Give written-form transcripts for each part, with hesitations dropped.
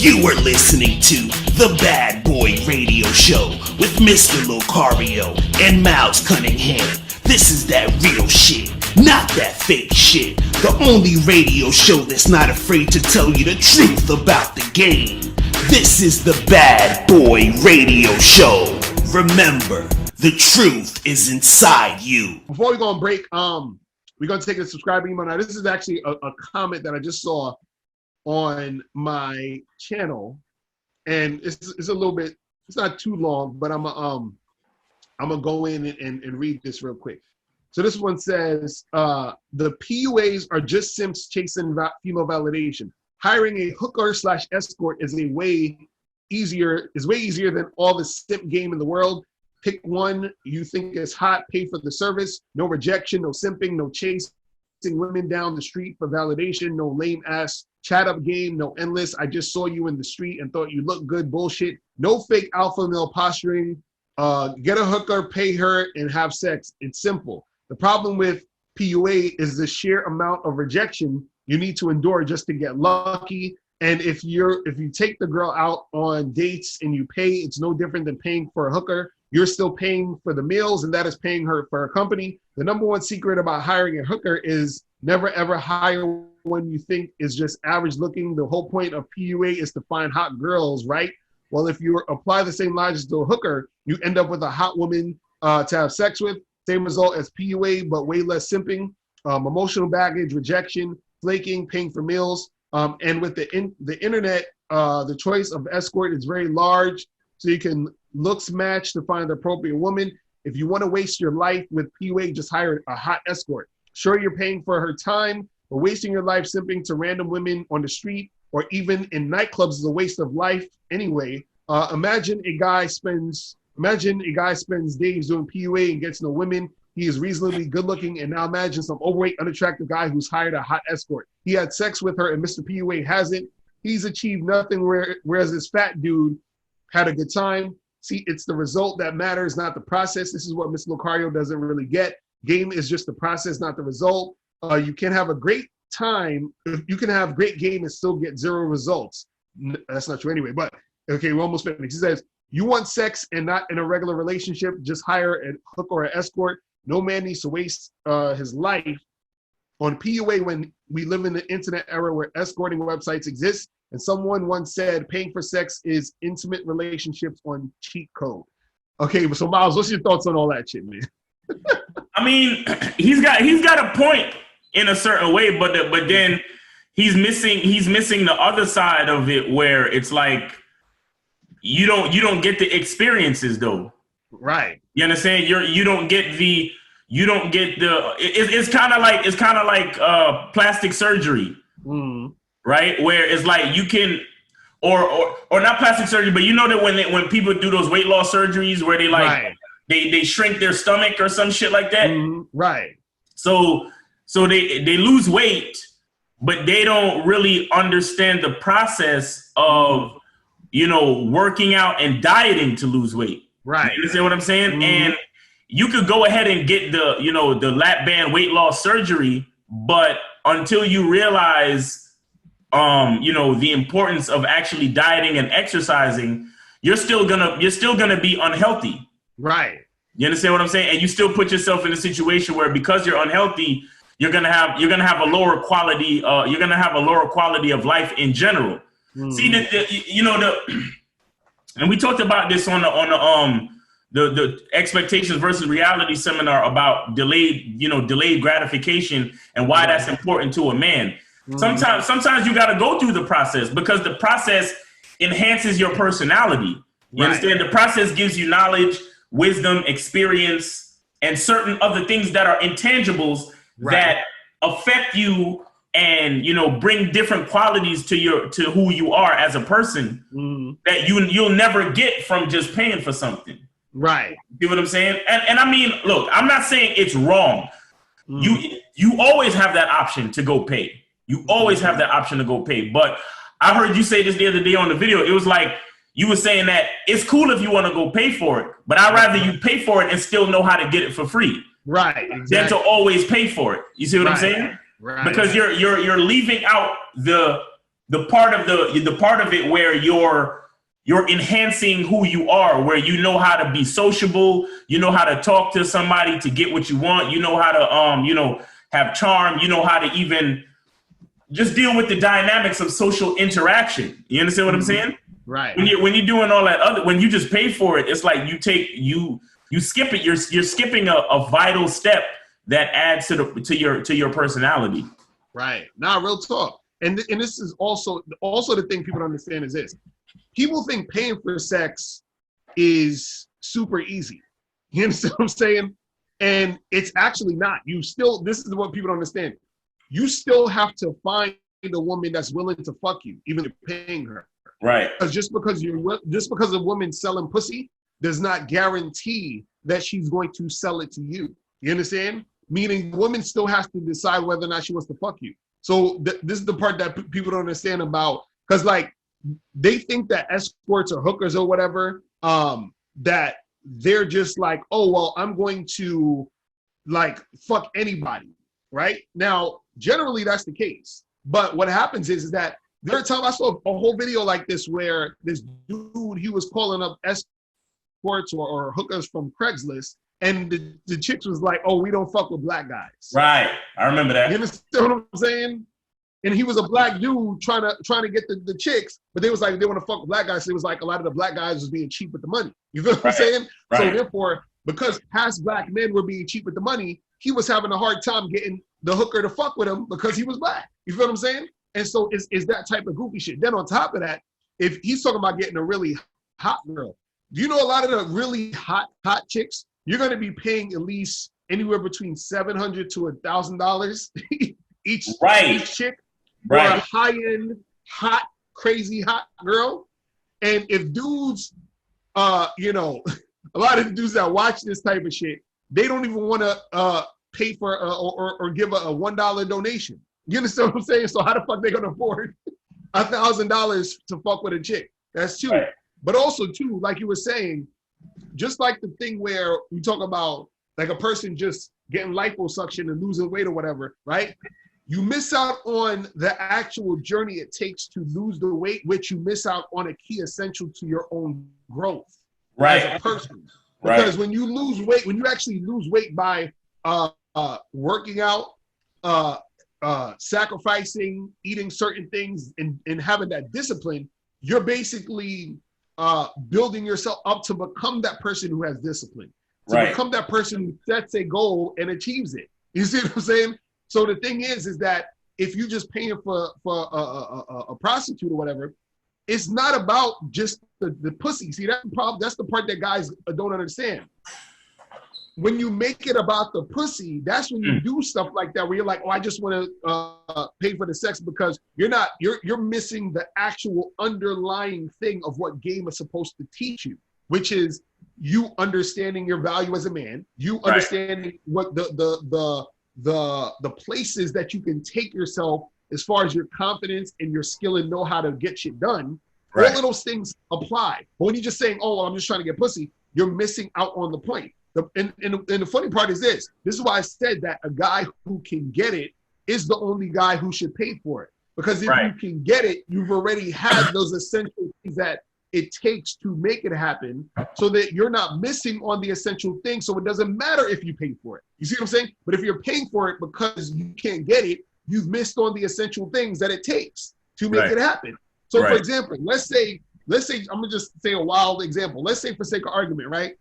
You are listening to The Bad Boy Radio Show with Mr. Locario and Miles Cunningham. This is that real shit, not that fake shit. The only radio show that's not afraid to tell you the truth about the game. This is The Bad Boy Radio Show. Remember, the truth is inside you. Before we go on break, we're going to take a subscriber email. Now, this is actually a comment that I just saw on my channel, and it's a little bit, it's not too long, but I'm gonna go in and read this real quick. So this one says, the PUAs are just simps chasing female validation. Hiring a hooker / escort is way easier than all the simp game in the world. Pick one you think is hot, pay for the service, no rejection, no simping, no chasing women down the street for validation, no lame ass chat up game, no endless I just saw you in the street and thought you looked good bullshit, no fake alpha male posturing. Get a hooker, pay her, and have sex. It's simple. The problem with PUA is the sheer amount of rejection you need to endure just to get lucky. And if you take the girl out on dates and you pay, it's no different than paying for a hooker. You're still paying for the meals, and that is paying her for her company. The number one secret about hiring a hooker is never ever hire one you think is just average looking. The whole point of PUA is to find hot girls, right? Well, if you apply the same logic to a hooker, you end up with a hot woman to have sex with. Same result as PUA, but way less simping, emotional baggage, rejection, flaking, paying for meals. And with the internet, the choice of escort is very large, so you can looks match to find the appropriate woman. If you want to waste your life with PUA, just hire a hot escort. Sure, you're paying for her time, but wasting your life simping to random women on the street or even in nightclubs is a waste of life anyway. Imagine a guy spends days doing PUA and gets no women. He is reasonably good looking, and now imagine some overweight, unattractive guy who's hired a hot escort. He had sex with her and Mr. PUA hasn't. He's achieved nothing, whereas this fat dude had a good time. See, it's the result that matters, not the process. This is what Mr. Locario doesn't really get. Game is just the process, not the result. You can have a great time. You can have great game and still get zero results. That's not true anyway, but okay, we're almost finished. He says, you want sex and not in a regular relationship, just hire a hook or an escort. No man needs to waste his life on PUA when we live in the internet era where escorting websites exist. And someone once said, paying for sex is intimate relationships on cheat code. Okay, so Miles, what's your thoughts on all that shit, man? I mean, he's got a point in a certain way, but then he's missing the other side of it where it's like you don't get the experiences though. Right. You understand? You don't get the it's kind of like plastic surgery. Mm. Right? Where it's like you can, or not plastic surgery, but you know that when people do those weight loss surgeries where they like, right, they shrink their stomach or some shit like that. Right. So they lose weight, but they don't really understand the process of, working out and dieting to lose weight. Right. You understand what I'm saying? And you could go ahead and get the lap band weight loss surgery, but until you realize the importance of actually dieting and exercising, you're still gonna be unhealthy. Right. You understand what I'm saying? And you still put yourself in a situation where because you're unhealthy, you're gonna have a lower quality. You're gonna have a lower quality of life in general. See and we talked about this on the expectations versus reality seminar about delayed gratification and why that's important to a man. Sometimes you got to go through the process because the process enhances your personality. You understand? The process gives you knowledge, wisdom, experience, and certain other things that are intangibles that affect you and, bring different qualities to who you are as a person that you'll never get from just paying for something. Right. You know what I'm saying? And I mean, look, I'm not saying it's wrong. You always have that option to go pay. You always have that option to go pay. But I heard you say this the other day on the video. It was like you were saying that it's cool if you want to go pay for it, but I'd rather you pay for it and still know how to get it for free. Right. Exactly. Than to always pay for it. You see what I'm saying? Right. Because you're leaving out the the part of it where you're enhancing who you are, where you know how to be sociable, you know how to talk to somebody to get what you want, you know how to have charm, you know how to even just deal with the dynamics of social interaction. You understand what I'm saying? Right. When you're doing all that when you just pay for it, it's like you skip it. You're skipping a vital step that adds to your personality. Right. Nah, real talk. And this is also the thing people don't understand is this. People think paying for sex is super easy. You understand what I'm saying? And it's actually not. This is what people don't understand. You still have to find a woman that's willing to fuck you, even if you're paying her. Right. Because just because a woman's selling pussy does not guarantee that she's going to sell it to you. You understand? Meaning the woman still has to decide whether or not she wants to fuck you. So this is the part that people don't understand about, because like they think that escorts or hookers or whatever, that they're just like, oh, well, I'm going to like fuck anybody, right? Now, generally that's the case. But what happens is that there are times I saw a whole video like this where this dude, he was calling up escorts or hookers from Craigslist, and the chicks was like, oh, we don't fuck with black guys. Right. I remember that. You understand what I'm saying? And he was a black dude trying to get the chicks, but they was like, they want to fuck with black guys. So it was like a lot of the black guys was being cheap with the money. You feel what I'm saying? Right. So therefore, because past black men were being cheap with the money, he was having a hard time getting the hooker to fuck with him because he was black. You feel what I'm saying? And so it's that type of goofy shit. Then on top of that, if he's talking about getting a really hot girl, do you know a lot of the really hot chicks, you're going to be paying at least anywhere between $700 to $1,000 each chick for a high-end, hot, crazy hot girl. And if dudes, a lot of the dudes that watch this type of shit, they don't even want to pay for or give a $1 donation. You understand what I'm saying? So how the fuck they gonna afford $1,000 to fuck with a chick? That's two. Right. But also too, like you were saying, just like the thing where we talk about like a person just getting liposuction and losing weight or whatever, right? You miss out on the actual journey it takes to lose the weight, which you miss out on a key essential to your own growth as a person. Because when you lose weight, when you actually lose weight by working out, sacrificing, eating certain things, and having that discipline, you're basically building yourself up to become that person who has discipline, to become that person who sets a goal and achieves it. You see what I'm saying? So the thing is that if you're just paying for a prostitute or whatever, it's not about just the pussy. See, that's the part that guys don't understand. When you make it about the pussy, that's when you do stuff like that, where you're like, oh, I just want to pay for the sex, because you're missing the actual underlying thing of what game is supposed to teach you, which is you understanding your value as a man, you understanding what the places that you can take yourself as far as your confidence and your skill and know how to get shit done. All of those things apply. But when you're just saying, oh, well, I'm just trying to get pussy, you're missing out on the point. And the funny part is this is why I said that a guy who can get it is the only guy who should pay for it. Because if you can get it, you've already had those essential things that it takes to make it happen, so that you're not missing on the essential things. So it doesn't matter if you pay for it. You see what I'm saying? But if you're paying for it because you can't get it, you've missed on the essential things that it takes to make it happen. So for example, let's say, I'm gonna just say a wild example. Let's say for sake of argument, right?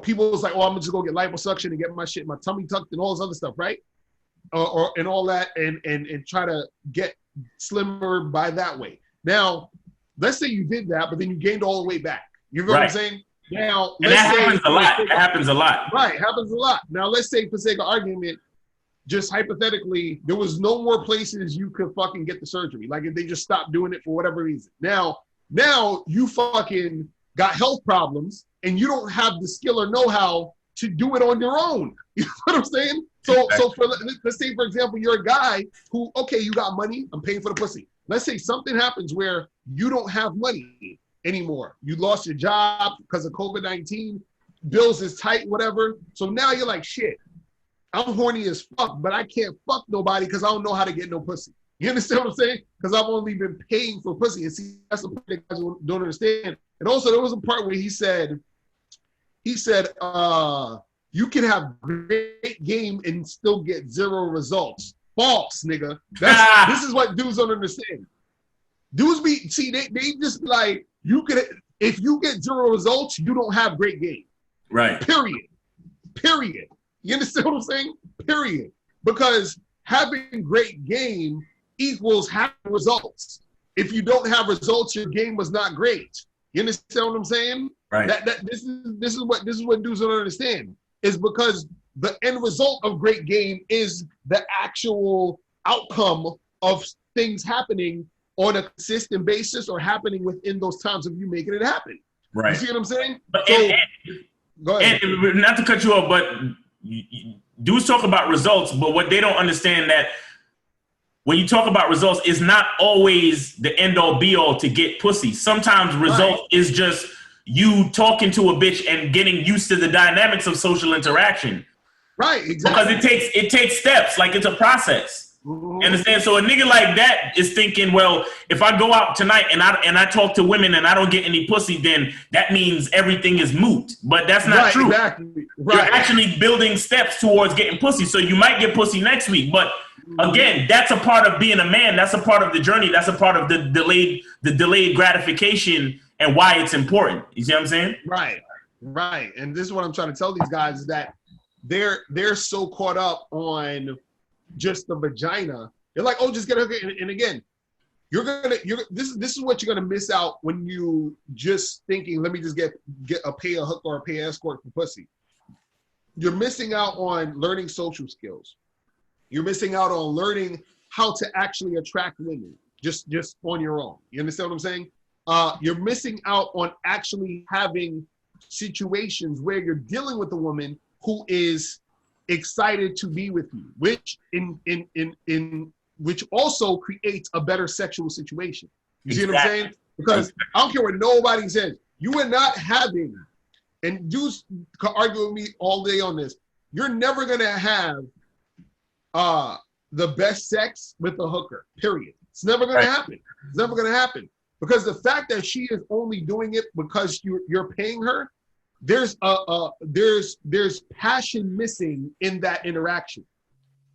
People was like, oh, I'm gonna just go get liposuction and get my tummy tucked and all this other stuff, right? And all that and try to get slimmer by that way. Now, let's say you did that, but then you gained all the way back. You know what I'm saying? Now, and that happens a lot. That happens a lot. Right, happens a lot. Now, let's say for sake of argument, just hypothetically, there was no more places you could fucking get the surgery. Like if they just stopped doing it for whatever reason. Now you fucking got health problems and you don't have the skill or know-how to do it on your own. You know what I'm saying? So let's say, for example, you're a guy who, okay, you got money, I'm paying for the pussy. Let's say something happens where you don't have money anymore. You lost your job because of COVID-19, bills is tight, whatever. So now you're like, shit, I'm horny as fuck, but I can't fuck nobody because I don't know how to get no pussy. You understand what I'm saying? Because I've only been paying for pussy. And see, that's the part that guys don't understand. And also, there was a part where he said, you can have great game and still get 0 results. False, nigga. This is what dudes don't understand. Dudes they just be like, if you get 0 results, you don't have great game. Right. Period. You understand what I'm saying? Period. Because having great game equals having results. If you don't have results, your game was not great. You understand what I'm saying? Right. This is what dudes don't understand. Is because the end result of great game is the actual outcome of things happening on a consistent basis or happening within those times of you making it happen. Right. You see what I'm saying? But, go ahead. And not to cut you off, but dudes talk about results, but what they don't understand that when you talk about results, it's not always the end all be all to get pussy. Sometimes results is just you talking to a bitch and getting used to the dynamics of social interaction. Right, exactly. Because it takes steps, like it's a process. Mm-hmm. Understand? So a nigga like that is thinking, well, if I go out tonight and I talk to women and I don't get any pussy, then that means everything is moot. But that's not true. Exactly. Right. You're actually building steps towards getting pussy. So you might get pussy next week, but again, that's a part of being a man. That's a part of the journey. That's a part of the delayed gratification and why it's important. You see what I'm saying? Right. And this is what I'm trying to tell these guys is that they're so caught up on just the vagina. They're like, oh, just get her. And again, this is what you're gonna miss out when you just thinking, let me just get pay a hook or a pay escort for pussy. You're missing out on learning social skills. You're missing out on learning how to actually attract women just on your own. You understand what I'm saying? You're missing out on actually having situations where you're dealing with a woman who is excited to be with you, which which also creates a better sexual situation. You see what I'm saying? Because I don't care what nobody says, you are not having, and dudes can argue with me all day on this, you're never gonna have the best sex with a hooker, period. It's never gonna happen. It's never gonna happen. Because the fact that she is only doing it because you're paying her, there's passion missing in that interaction.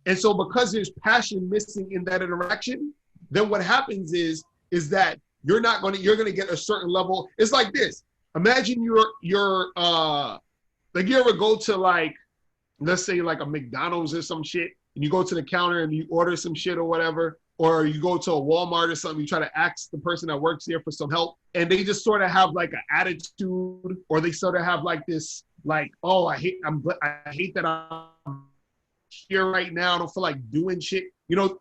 And so because there's passion missing in that interaction, then what happens is that you're gonna get a certain level. It's like this. Imagine you're like, you ever go to, like, let's say like a McDonald's or some shit, and you go to the counter and you order some shit or whatever, or you go to a Walmart or something, you try to ask the person that works there for some help, and they just sort of have like an attitude, or they sort of have like this, like, oh, I hate that I'm here right now. I don't feel like doing shit,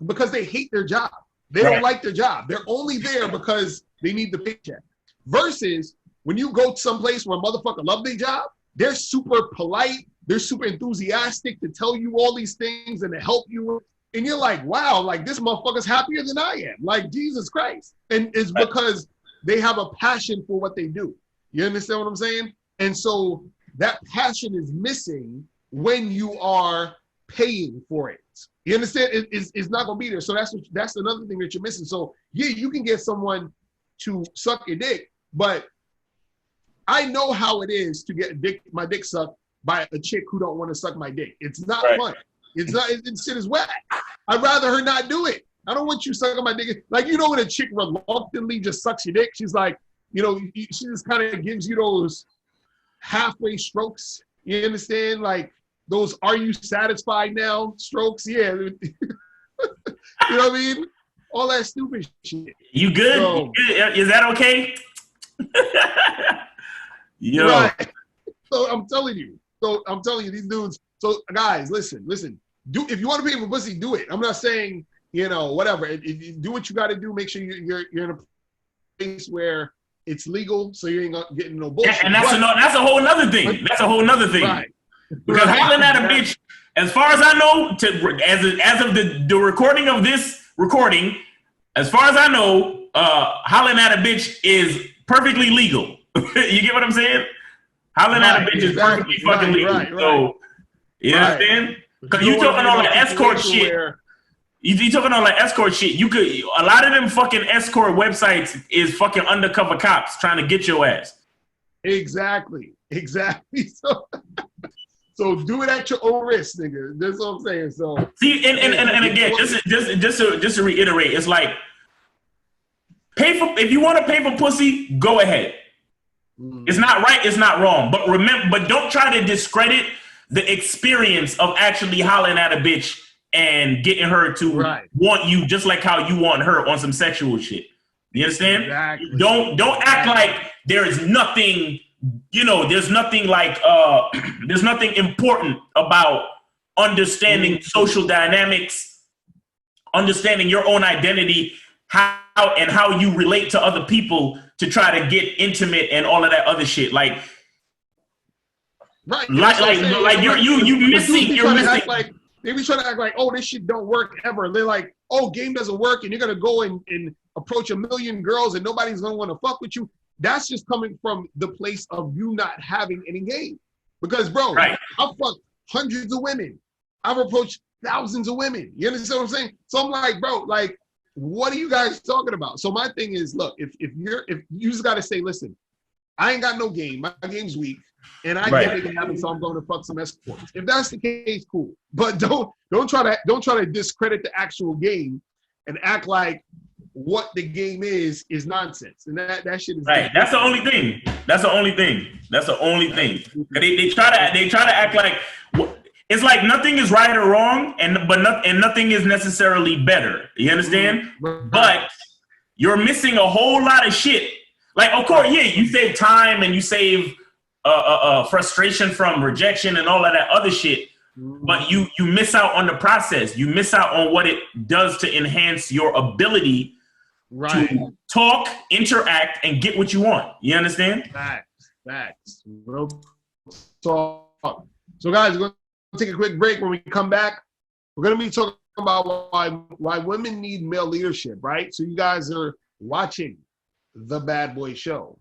because they hate their job. They don't like their job. They're only there because they need the paycheck. Versus when you go someplace where a motherfucker love their job, they're super polite, they're super enthusiastic to tell you all these things and to help you. And you're like, wow, like, this motherfucker's happier than I am. Like, Jesus Christ. And it's because they have a passion for what they do. You understand what I'm saying? And so that passion is missing when you are paying for it. You understand? It's not going to be there. So that's another thing that you're missing. So yeah, you can get someone to suck your dick, but I know how it is to get my dick sucked by a chick who don't want to suck my dick. It's not fun. It's not. This shit is whack. I'd rather her not do it. I don't want you sucking my dick. Like, when a chick reluctantly just sucks your dick, she's like, she just kind of gives you those halfway strokes. You understand? Like those "Are you satisfied now?" strokes. Yeah. You know what I mean? All that stupid shit. You good? So, you good? Is that okay? Yo. Right. So I'm telling you, these dudes. So guys, listen. If you want to pay for pussy, do it. I'm not saying, whatever. Do what you got to do. Make sure you're in a place where it's legal, so you ain't getting no bullshit. Yeah, and that's a whole nother thing. That's a whole nother thing. Right. Because hollering at a bitch, as far as I know, as of the recording of this recording, as far as I know, hollering at a bitch is perfectly legal. You get what I'm saying? Hollering at a bitch is perfectly fucking legal. So, you understand? Because you talking all the escort shit. You talking on like escort shit. You could, a lot of them fucking escort websites is fucking undercover cops trying to get your ass. Exactly. So do it at your own risk, nigga. That's what I'm saying. So see, and again, just to reiterate, it's like if you want to pay for pussy, go ahead. It's not right, it's not wrong. But remember, don't try to discredit the experience of actually hollering at a bitch and getting her to want you just like how you want her on some sexual shit. You understand? Exactly. Don't act like there is nothing, there's nothing like there's nothing important about understanding social dynamics, understanding your own identity, how you relate to other people to try to get intimate and all of that other shit. Like you're missing. They be trying to act like, oh, this shit don't work ever. And they're like, oh, game doesn't work, and you're gonna go and approach 1 million girls, and nobody's gonna want to fuck with you. That's just coming from the place of you not having any game. Because, bro, I've fucked hundreds of women. I've approached thousands of women. You understand what I'm saying? So I'm like, bro, like, what are you guys talking about? So my thing is, look, if you just gotta say, listen, I ain't got no game. My game's weak, and I get it happen, so I'm going to fuck some escorts. If that's the case, cool. But don't try to discredit the actual game and act like what the game is nonsense. And that shit is right. That's the only thing. They try to act like it's like nothing is right or wrong, and nothing is necessarily better. You understand? But you're missing a whole lot of shit. Like, of course, yeah, you save time and you save frustration from rejection and all of that other shit. But you miss out on the process. You miss out on what it does to enhance your ability to talk, interact, and get what you want. You understand? Facts. Real talk. So, guys, we're going to take a quick break. When we come back, we're going to be talking about why women need male leadership, right? So you guys are watching The Bad Boy Show.